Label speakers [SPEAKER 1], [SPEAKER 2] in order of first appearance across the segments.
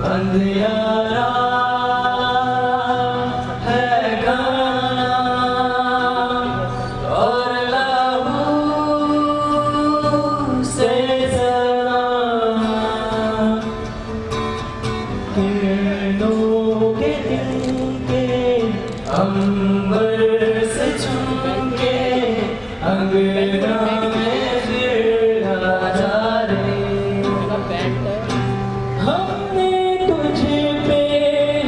[SPEAKER 1] अंधियारा है गाना और लहू से जरा किरणों के दिन के अंबर से चुम के अंगना में फिर आजा रे। हमने तुझ पे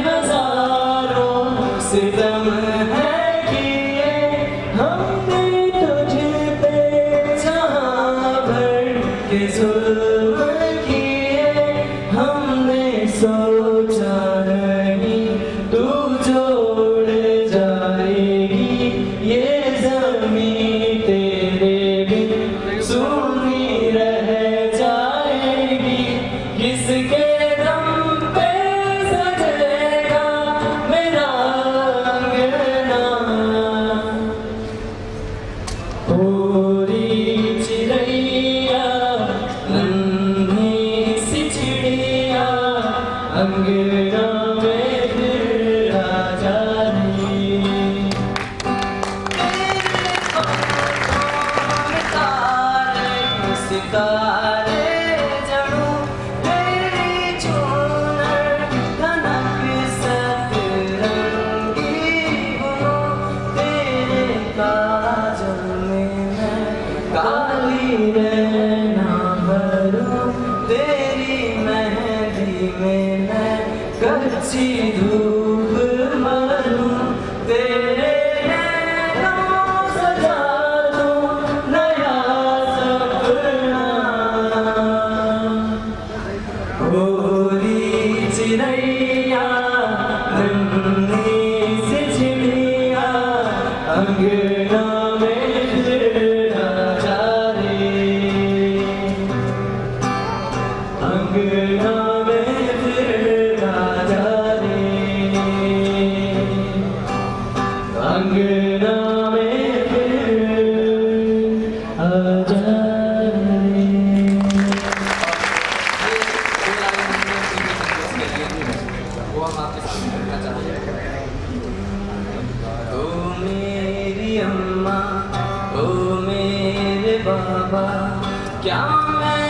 [SPEAKER 1] हजारों सितम है किए, हमने तुझ पे जहां भर के जुल्म किए, हमने सोचा नहीं तू जोड़ जाएगी ये ज़मीं तेरे बिन सुनी रह जाएगी। किसके दम पे सजेगा मेरा अंगना, पूरी चिड़ैया नन्ही सी चिड़िया अंगना में फिर आ जा रही। सितारे जड़ों तेरी चूनर धनक सतरंगी गुनों तेरे काजल में मैं काली रहना भरूं, तेरी मेहंदी में मैं कच्ची धूप मरूं, तेरे नैनों सजा दूं नया सपना। पूरी चिड़ैया नन्ही सी चिड़िया अंगना में फिर आ जा रे। अंगना में फिर आ जा रे। अंगना में फिर आ जा रे। ओ मेरी अम्मा ओ मेरे बाबा, क्या मैं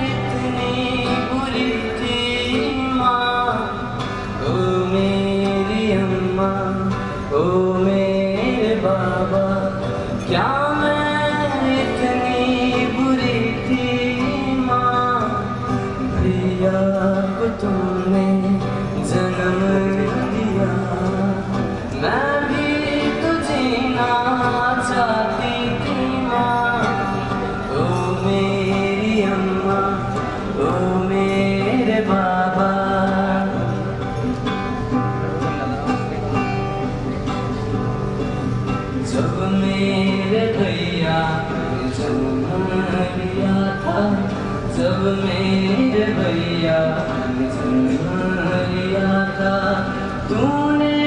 [SPEAKER 1] इतनी बुरी थी माँ। ओ मेरी अम्मा ओ मेरे बाबा, क्या मैं इतनी बुरी थी माँ। भैया को तुमने जन्म दिया, मैं भी तो जीना चाहती थी माँ। ओ मेरी अम्मा ओ मेरे बाबा, जब मेरे भैया ने जन्म लिया था, जब मेरे भैया ने जन्म लिया था, तूने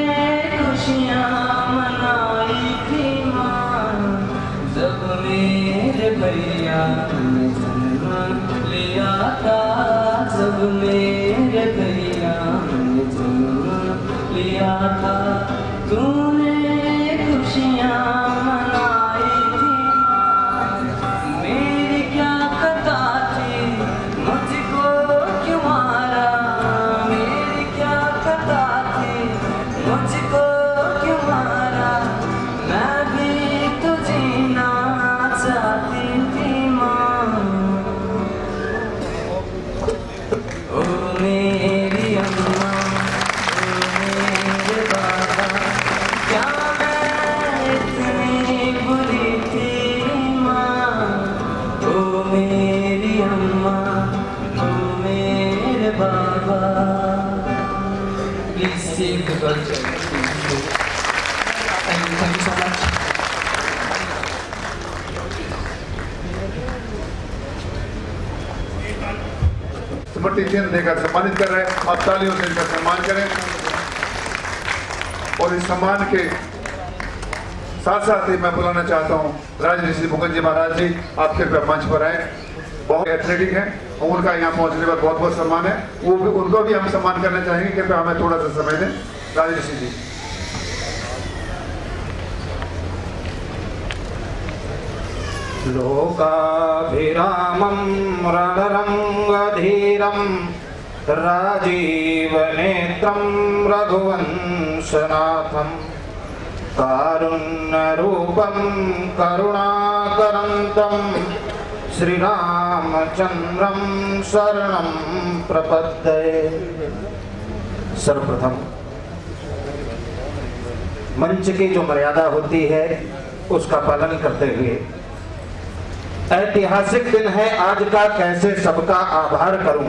[SPEAKER 1] खुशियाँ मनाई थी माँ। जब मेरे भैया ने जन्म लिया था, जब मेरे भैया ने जन्म लिया था, तूने खुशियाँ मनाई थी माँ। मेरी क्या खता थी मुझको क्यों मारा, मेरी क्या खता थी मुझको क्यों मारा। मैं भी तो जीना चाहती थी माँ। ओ मेरी अम्मा ओ मेरे बाबा, क्या मैं इतनी बुरी थी माँ। ओ मेरी अम्मा ओ मेरे बाबा। Please sing the culture. Thank you so much.
[SPEAKER 2] स्मृति चिन्ह देकर सम्मानित कर रहे हैं। आप तालियों से इनका सम्मान करें। और इस सम्मान के साथ साथ ही मैं बुलाना चाहता हूँ राजऋषि मुखर्जी महाराज जी, आप कृपया मंच पर आए। बहुत एथलेटिक हैं और उनका यहाँ पहुँचने पर बहुत बहुत सम्मान है। वो भी, उनको भी हम सम्मान करना चाहेंगे। कृपया हमें थोड़ा सा समय दें। राजेश सिंह जी।
[SPEAKER 1] लोकाभिरामं रणरङ्गधीरं राजीवनेत्रं रघुवंशनाथं कारुण्यरूपं करुणाकरन्तं श्रीरामचन्द्रं शरणं प्रपद्ये। सर्वप्रथम मंच की जो मर्यादा होती है उसका पालन करते हुए, ऐतिहासिक दिन है आज का, कैसे सबका आभार करूं।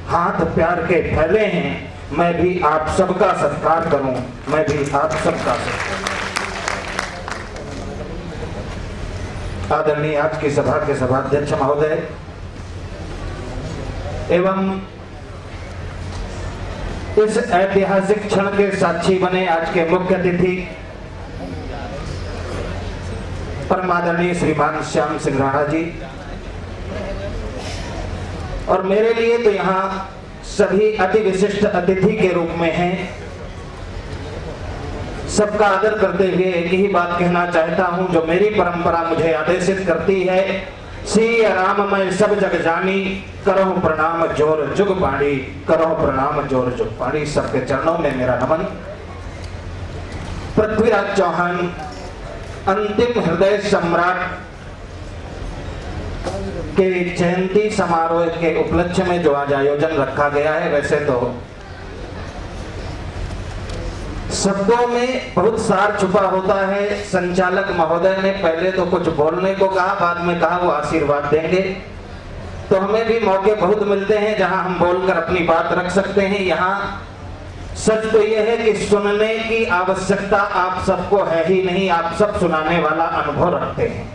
[SPEAKER 1] हाथ प्यार के फैले हैं, मैं भी आप सबका सत्कार करूं, मैं भी आप सबका सत्कार। आदरणीय आज की सभा के सभाध्यक्ष महोदय एवं इस ऐतिहासिक क्षण के साक्षी बने आज के मुख्य अतिथि परम आदरणीय श्रीमान श्याम सिंह राणा जी, और मेरे लिए तो यहाँ सभी अति विशिष्ट अतिथि के रूप में हैं। सबका आदर करते हुए एक ही बात कहना चाहता हूं जो मेरी परंपरा मुझे आदेशित करती है। श्री राम मैं सब जग जानी, करो प्रणाम जोर जुग पाणी, करो प्रणाम जोर जुग पाणी। सबके चरणों में मेरा नमन। पृथ्वीराज चौहान अंतिम हृदय सम्राट के जयंती समारोह के उपलक्ष्य में जो आज आयोजन रखा गया है, वैसे तो शब्दों में बहुत सार छुपा होता है। संचालक महोदय ने पहले तो कुछ बोलने को कहा, बाद में कहा वो आशीर्वाद देंगे। तो हमें भी मौके बहुत मिलते हैं जहां हम बोलकर अपनी बात रख सकते हैं। यहाँ सच तो यह है कि सुनने की आवश्यकता आप सबको है ही नहीं, आप सब सुनाने वाला अनुभव रखते हैं।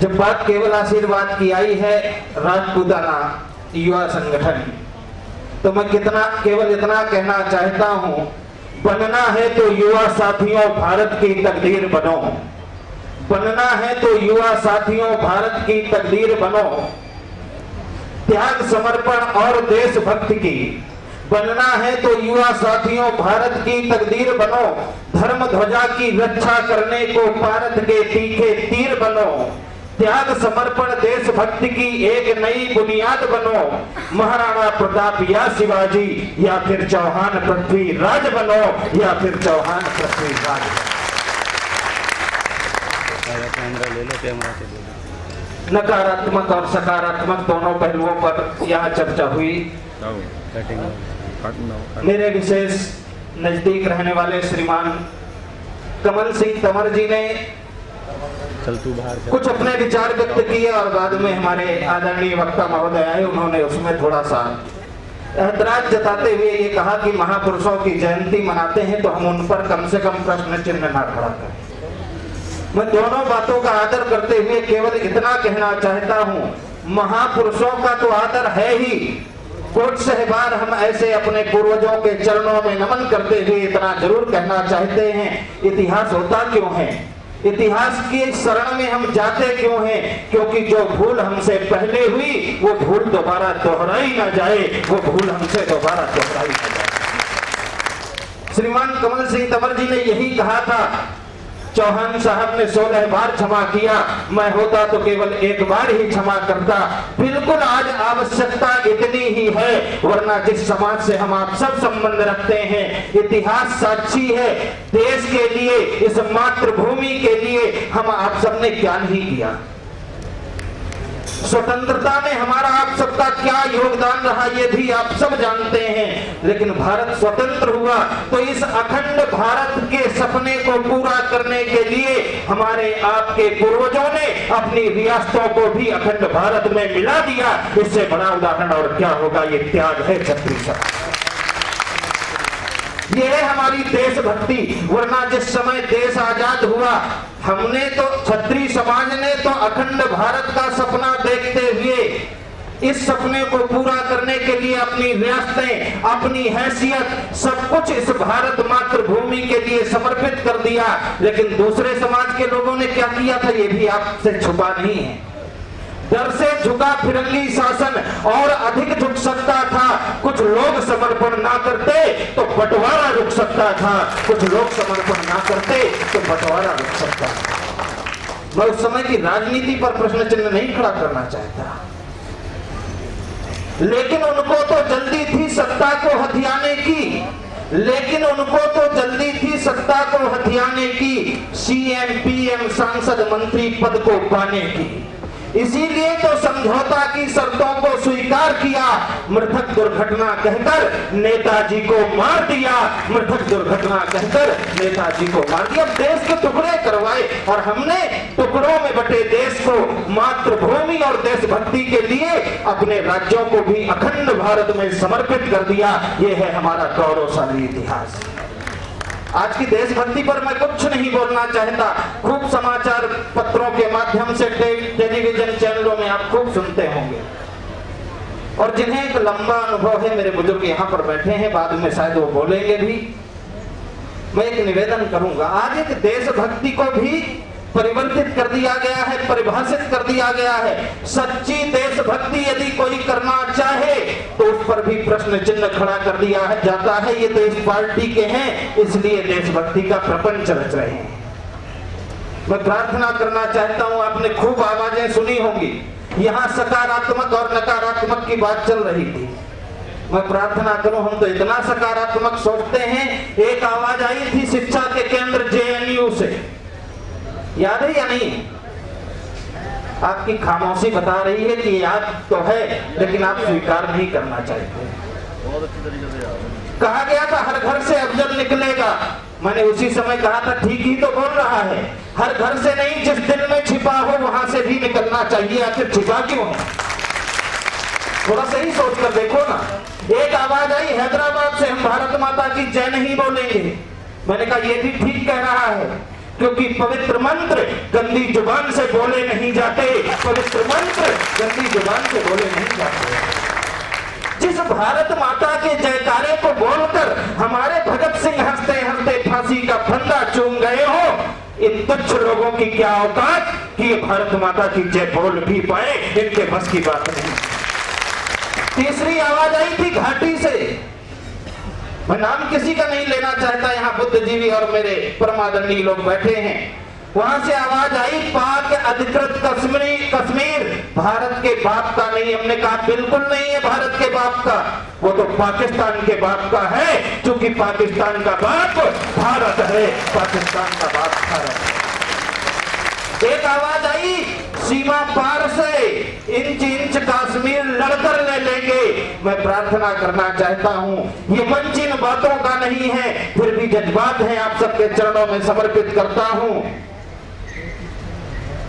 [SPEAKER 1] जब बात केवल आशीर्वाद की आई है राजपूताना युवा संगठन, तो मैं केवल इतना कहना चाहता हूं, बनना है तो युवा साथियों भारत की तकदीर बनो, बनना है तो युवा साथियों भारत की तकदीर बनो। त्याग समर्पण और देशभक्ति की बनना है तो युवा साथियों भारत की तकदीर बनो। धर्म ध्वजा की रक्षा करने को भारत के तीखे तीर बनो। त्याग समर्पण देशभक्ति की एक नई बुनियाद बनो। महाराणा प्रताप या शिवाजी या फिर चौहान पृथ्वीराज बनो, या फिर चौहान पृथ्वीराज। नकारात्मक और सकारात्मक दोनों पहलुओं पर यहाँ चर्चा हुई। मेरे विशेष नजदीक रहने वाले श्रीमान कमल सिंह तंवर जी ने कुछ अपने विचार व्यक्त किए और बाद में हमारे आदरणीय वक्ता महोदय आए, उन्होंने उसमें थोड़ा सा ऐतराज जताते हुए ये कहा कि महापुरुषों की जयंती मनाते हैं तो हम उन पर कम से कम प्रश्न चिन्ह ना खड़ा करें। मैं दोनों बातों का आदर करते हुए केवल इतना कहना चाहता हूं, महापुरुषों का तो आदर है ही, कोट से बार हम ऐसे अपने पूर्वजों के चरणों में नमन करते हुए इतना जरूर कहना चाहते हैं, इतिहास होता क्यों है, इतिहास की शरण में हम जाते क्यों हैं? क्योंकि जो भूल हमसे पहले हुई वो भूल दोबारा दोहराई ना जाए, वो भूल हमसे दोबारा दोहराई ना जाए। श्रीमान कमल सिंह तंवर जी ने यही कहा था, चौहान साहब ने 16 बार क्षमा किया, मैं होता तो केवल एक बार ही क्षमा करता। बिल्कुल आज आवश्यकता इतनी ही है, वरना जिस समाज से हम आप सब संबंध रखते हैं, इतिहास साक्षी है, देश के लिए, इस मातृभूमि के लिए हम आप सबने क्या नहीं किया। स्वतंत्रता में हमारा आप सबका क्या योगदान रहा ये भी आप सब जानते हैं। लेकिन भारत स्वतंत्र हुआ तो इस अखंड भारत के सपने को पूरा करने के लिए हमारे आपके पूर्वजों ने अपनी रियासतों को भी अखंड भारत में मिला दिया। इससे बड़ा उदाहरण और क्या होगा, ये त्याग है छत्तीस। ये है हमारी देशभक्ति। वरना जिस समय देश आजाद हुआ, हमने तो, क्षत्रिय समाज ने तो अखंड भारत का सपना देखते हुए इस सपने को पूरा करने के लिए अपनी रियासतें, अपनी हैसियत, सब कुछ इस भारत मातृभूमि के लिए समर्पित कर दिया। लेकिन दूसरे समाज के लोगों ने क्या किया था ये भी आपसे छुपा नहीं है। डर से झुका फिरंगी शासन और अधिक झुक सकता था। कुछ लोग समर्पण ना करते तो बंटवारा रुक सकता था। कुछ लोग समर्पण ना करते तो बंटवारा रुक सकता था। मैं उस समय की राजनीति पर प्रश्न चिन्ह नहीं खड़ा करना चाहता, लेकिन उनको तो जल्दी थी सत्ता को हथियाने की, लेकिन उनको तो जल्दी थी सत्ता को हथियाने की, सीएम पीएम सांसद मंत्री पद को पाने की। इसीलिए तो समझौता की शर्तों को स्वीकार किया, मृतक दुर्घटना कहकर नेताजी को मार दिया। मृतक दुर्घटना कहकर नेताजी को मार दिया। देश के टुकड़े करवाए और हमने टुकड़ों में बटे देश को मातृभूमि और देशभक्ति के लिए अपने राज्यों को भी अखंड भारत में समर्पित कर दिया। ये है हमारा गौरवशाली इतिहास। आज की देशभक्ति पर मैं कुछ नहीं बोलना चाहता। खूब समाचार पत्रों के माध्यम से टेलीविजन चैनलों में आप खूब सुनते होंगे, और जिन्हें एक लंबा अनुभव है, मेरे बुजुर्ग यहाँ पर बैठे हैं, बाद में शायद वो बोलेंगे भी। मैं एक निवेदन करूंगा, आज एक देशभक्ति को भी परिवर्तित कर दिया गया है, परिभाषित कर दिया गया है। सच्ची देशभक्ति यदि कोई करना चाहे तो उस पर भी प्रश्न चिन्ह खड़ा कर दिया है जाता है। ये तो इस पार्टी के हैं, इसलिए देशभक्ति का प्रपंच रच रहे हैं। मैं प्रार्थना करना चाहता हूं, आपने खूब आवाजें सुनी होंगी, यहाँ सकारात्मक और नकारात्मक की बात चल रही थी। मैं प्रार्थना करूं, हम तो इतना सकारात्मक सोचते हैं। एक आवाज आई थी शिक्षा के केंद्र जेएनयू से, याद है या नहीं? आपकी खामोशी बता रही है कि याद तो है, लेकिन आप स्वीकार नहीं करना चाहते। कहा गया था हर घर से अफजल निकलेगा। मैंने उसी समय कहा था ठीक ही तो बोल रहा है। हर घर से नहीं, जिस दिल में छिपा हो वहां से भी निकलना चाहिए। आखिर छिपा क्यों है? थोड़ा सही सोच कर देखो ना। एक आवाज आई हैदराबाद से, हम भारत माता की जय नहीं बोलेंगे। मैंने कहा ये भी ठीक कह रहा है, क्योंकि पवित्र मंत्र गंदी जुबान से बोले नहीं जाते। पवित्र मंत्र गंदी जुबान से बोले नहीं जाते। जिस भारत माता के जयकारे को बोलकर हमारे भगत सिंह हंसते हंसते फांसी का फंदा चूम गए हो, इन तुच्छ लोगों की क्या औकात कि ये भारत माता की जय बोल भी पाए, इनके बस की बात नहीं। तीसरी आवाज आई थी घाटी से, मैं नाम किसी का नहीं लेना चाहता, यहाँ बुद्धिजीवी और मेरे परमादरणीय लोग बैठे हैं। वहां से आवाज आई पाक अधिकृत कश्मीर भारत के बाप का नहीं। हमने कहा बिल्कुल नहीं है भारत के बाप का, वो तो पाकिस्तान के बाप का है, क्योंकि पाकिस्तान का बाप भारत है। पाकिस्तान का बाप भारत है। एक आवाज आई सीमा पार से इंच इंच कश्मीर लड़कर ले लेंगे। मैं प्रार्थना करना चाहता हूं, ये मंच इन बातों का नहीं है, फिर भी जज्बात हैं, आप सबके चरणों में समर्पित करता हूं।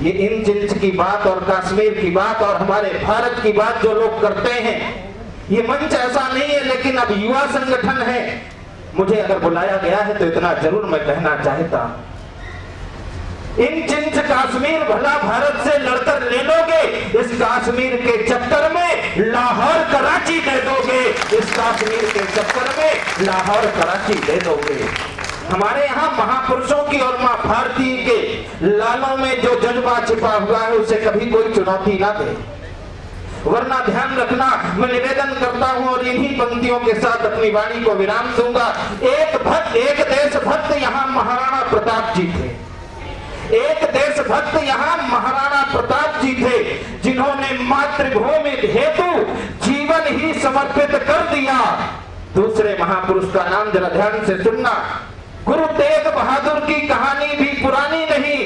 [SPEAKER 1] ये इंच इंच की बात और कश्मीर की बात और हमारे भारत की बात जो लोग करते हैं, ये मंच ऐसा नहीं है, लेकिन अब युवा संगठन है। मुझे अगर बुलाया गया है तो इतना जरूर मैं कहना चाहता, इंच इंच कश्मीर भला भारत से लड़कर ले लोगे, इस कश्मीर के चक्कर में लाहौर कराची दे दोगे। इस कश्मीर के चक्कर में लाहौर कराची दे दोगे। हमारे यहाँ महापुरुषों की और माँ भारती के लालों में जो जज्बा छिपा हुआ है, उसे कभी कोई चुनौती ना दे। वरना ध्यान रखना, मैं निवेदन करता हूं और इन्हीं पंक्तियों के साथ अपनी वाणी को विराम दूंगा। एक भक्त, एक देशभक्त यहाँ महाराणा प्रताप जी थे। एक देशभक्त यहाँ महाराणा प्रताप जी थे, जिन्होंने मातृभूमि हेतु जीवन ही समर्पित कर दिया। दूसरे महापुरुष का नाम जरा ध्यान से सुनना। गुरु तेग बहादुर की कहानी भी पुरानी नहीं,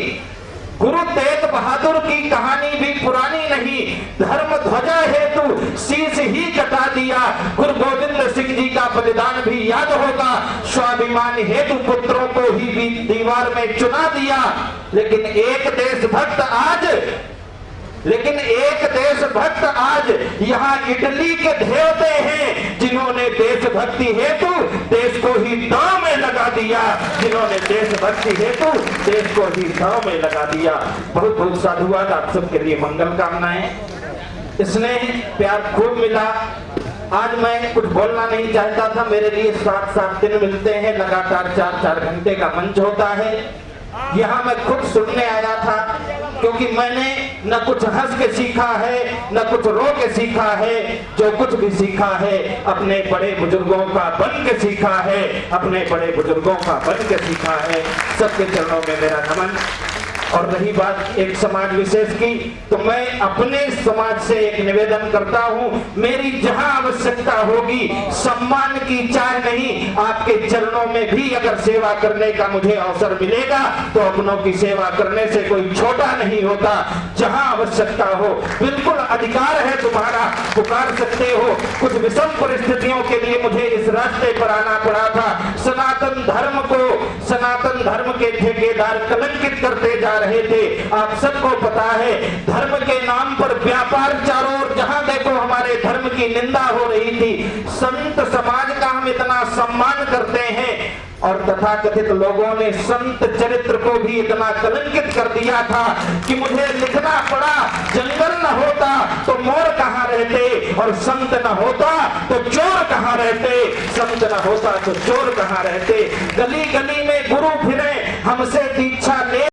[SPEAKER 1] गुरु तेग बहादुर की कहानी भी पुरानी नहीं। धर्म ध्वजा हेतु शीश ही कटा दिया। गुरु गोविंद सिंह जी का बलिदान भी याद होगा। स्वाभिमान हेतु पुत्रों को ही भी दीवार में चुना दिया। लेकिन एक देशभक्त आज यहाँ इटली के देवते हैं, जिन्होंने देशभक्ति हेतु देश को ही दांव में लगा दिया। जिन्होंने देशभक्ति हेतु देश को ही दांव में लगा दिया। बहुत बहुत साधुवाद, आप सबके लिए मंगल कामनाएं। स्नेह प्यार खूब मिला। आज मैं कुछ बोलना नहीं चाहता था, मेरे लिए 7-7 दिन मिलते हैं, लगातार 4-4 घंटे का मंच होता है। यहाँ मैं खुद सुनने आया था। क्योंकि मैंने न कुछ हंस के सीखा है न कुछ रो के सीखा है, जो कुछ भी सीखा है अपने बड़े बुजुर्गों का बन के सीखा है, अपने बड़े बुजुर्गों का बन के सीखा है। सबके चरणों में मेरा नमन। और रही बात एक समाज विशेष की, तो मैं अपने समाज से एक निवेदन करता हूं, मेरी जहां आवश्यकता होगी सम्मान की चाह नहीं, आपके चरणों में भी अगर सेवा करने का मुझे अवसर मिलेगा तो अपनों की सेवा करने से कोई छोटा नहीं होता। जहां आवश्यकता हो, बिल्कुल अधिकार है तुम्हारा, पुकार सकते हो। कुछ विषम परिस्थितियों के लिए मुझे इस रास्ते पर आना पड़ा था। सनातन धर्म को, सनातन धर्म के ठेकेदार कलंकित करते जा रहे थे। आप सबको पता है धर्म के नाम पर व्यापार चारों ओर, जहां देखो हमारे धर्म की निंदा हो रही थी। संत समाज का हम इतना सम्मान करते हैं और तथाकथित लोगों ने संत चरित्र को भी इतना कलंकित कर दिया था कि मुझे लिखना पड़ा, जंगल न होता तो मोर कहां रहते, और संत न होता तो चोर कहां रहते, संत न होता तो चोर कहां रहते। गली गली में गुरु फिरे, हमसे दीक्षा ले